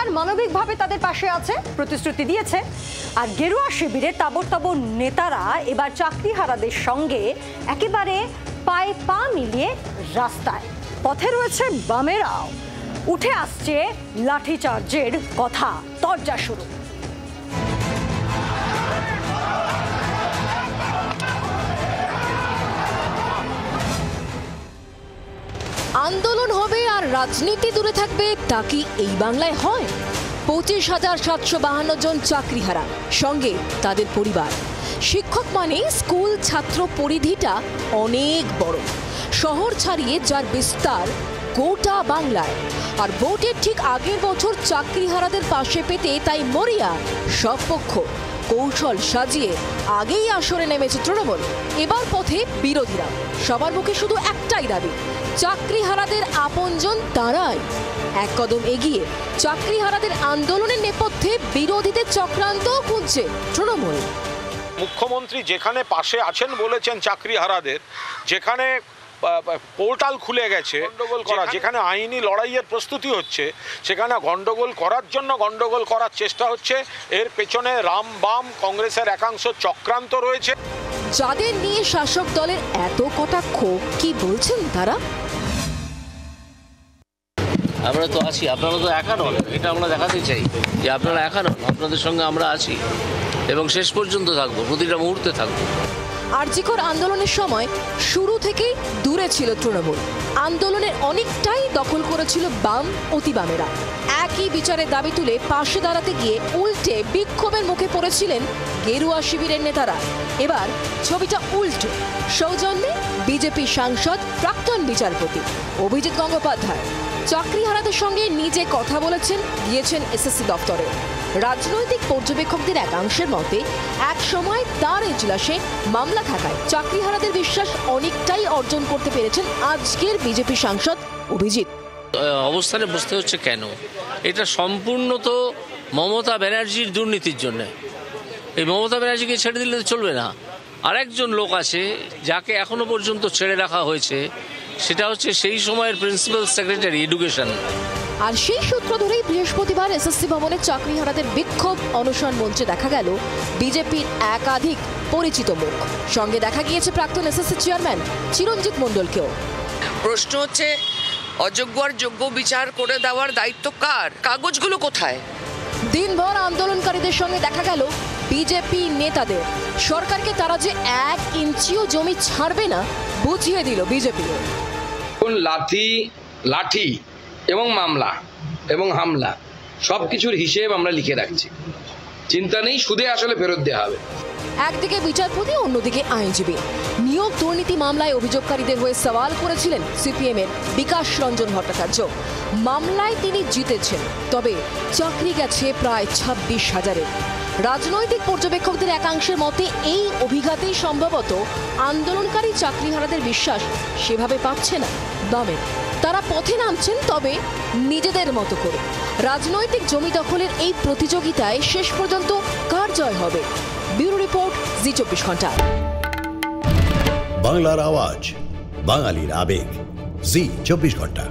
সরকার মানবিকভাবে তাদের পাশে আছে, প্রতিশ্রুতি দিয়েছে। আর গেরুয়া শিবিরের তাবড় তাবড় নেতারা এবার চাকরিহারাদের সঙ্গে একেবারে পায়ে পা মিলিয়ে রাস্তায়। পথে রয়েছে বামেরাও। উঠে আসছে লাঠিচার্জের কথা, তরজা শুরু। আন্দোলন হবে আর রাজনীতি দূরে থাকবে, তা কি এই বাংলায় হয়? 25,752 জন চাকরিহারা, সঙ্গে তাদের পরিবার। শিক্ষক মানে স্কুল ছাত্র পরিধিটা অনেক বড়, শহর ছাড়িয়ে যার বিস্তার গোটা বাংলায়। আর ভোটের ঠিক আগের বছর চাকরিহারাদের পাশে পেতে তাই মরিয়া সব পক্ষ। কৌশল সাজিয়ে আগেই আসরে নেমেছে তৃণমূল, এবার পথে বিরোধীরা। সবার মুখে শুধু একটাই দাবি, চাকরিহারাদের আপনজন তারাই। এক কদম এগিয়ে চাকরিহারাদের আন্দোলনের নেপথ্যে বিরোধীদের চক্রান্ত খুঁজছে তৃণমূল। মুখ্যমন্ত্রী যেখানে পাশে আছেন বলেছেন চাকরিহারাদের, যেখানে পোর্টাল খুলে গেছে গন্ডগোল করা, যেখানে আইনি লড়াইয়ের প্রস্তুতি হচ্ছে, সেখানে গন্ডগোল করার জন্য গন্ডগোল করার চেষ্টা হচ্ছে। এর পেছনে রাম বাম কংগ্রেসের একাংশ চক্রান্ত রয়েছে। যাদের নিয়ে শাসক দলের এত কটাক্ষ, কি বলছেন তারা? আমরা তো আছি, আপনারা তো একা নন, এটা আমরা দেখাতে চাই যে আপনারা একা নন, আপনাদের সঙ্গে আমরা আছি এবং শেষ পর্যন্ত থাকবো, প্রতিটা মুহূর্তে থাকবো। আরজিকর আন্দোলনের সময় শুরু থেকেই দূরে ছিল তৃণমূল। আন্দোলনের অনেকটাই দখল করেছিল বাম অতিবামেরা। একই বিচারের দাবি তুলে পাশে দাঁড়াতে গিয়ে উল্টে বিক্ষোভের মুখে পড়েছিলেন গেরুয়া শিবিরের নেতারা। এবার ছবিটা উল্টো। সৌজন্যে বিজেপি সাংসদ প্রাক্তন বিচারপতি অভিজিৎ গঙ্গোপাধ্যায় চাকরিহারাদের সঙ্গে নিজে কথা বলেছেন, গিয়েছেন এসএসসি দপ্তরে। রাজনৈতিক পর্যবেক্ষকদের একাংশের মতে এক সময় তার এজলাসে মামলা থাকায় চাকরিহারাদের বিশ্বাস অনেকটাই অর্জন করতে পেরেছেন আজকের বিজেপি সাংসদ অভিজিৎ। অবস্থানে বসতে হচ্ছে কেন? এটা সম্পূর্ণ তো মমতা ব্যানার্জির দুর্নীতির জন্য। এই মমতা ব্যানার্জিকে ছেড়ে দিলে তো চলবে না। আরেকজন লোক আছে যাকে এখনো পর্যন্ত ছেড়ে রাখা হয়েছে, সেটা হচ্ছে সেই সময়ের প্রিন্সিপাল সেক্রেটারি এডুকেশন। আর সেই সূত্র ধরেই বৃহস্পতিবার এসএসসি ভবনে চাকরিহারাদের বিক্ষোভ অনশন মঞ্চে দেখা গেল বিজেপির একাধিক পরিচিত মুখ। সঙ্গে দেখা গিয়েছে প্রাক্তন এসএসসি চেয়ারম্যান চিরঞ্জিত মণ্ডলকেও। প্রশ্ন হচ্ছে, অযোগ্য আর যোগ্য বিচার করে দেওয়ার দায়িত্ব কার? কাগজগুলো কোথায়? দিনভর আন্দোলনকারীদের সঙ্গে দেখা গেল বিজেপি নেতাদের। সরকারকে তারা যে 1 ইঞ্চিও জমি ছাড়বে না বুঝিয়ে দিল বিজেপি। লাঠি এবং মামলা এবং হামলা সবকিছুর হিসেব আমরা লিখে রাখছি, চিন্তা নেই, সুদে আসলে ফেরত দেওয়া হবে। একদিকে বিচারপতি, অন্যদিকে আইনজীবী। নিয়োগ দুর্নীতি মামলায় অভিযোগকারীদের হয়ে সওয়াল করেছিলেন সিপিএম এর বিকাশ রঞ্জন ভট্টাচার্য। মামলায় তিনি জিতেছেন, তবে চাকরি গেছে প্রায় 26,000-এর। রাজনৈতিক পর্যবেক্ষকদের একাংশের মতে এই অভিঘাতেই সম্ভবত আন্দোলনকারী চাকরিহারাদের বিশ্বাস সেভাবে পাচ্ছে না বামের। তারা পথে নামছেন, তবে নিজেদের মতো করে। রাজনৈতিক জমি দখলের এই প্রতিযোগিতায় শেষ পর্যন্ত কার জয় হবে? ব্যুরো রিপোর্ট, জি24 ঘন্টা। বাংলার আওয়াজ, বাঙালির আবেগ, জি24 ঘন্টা।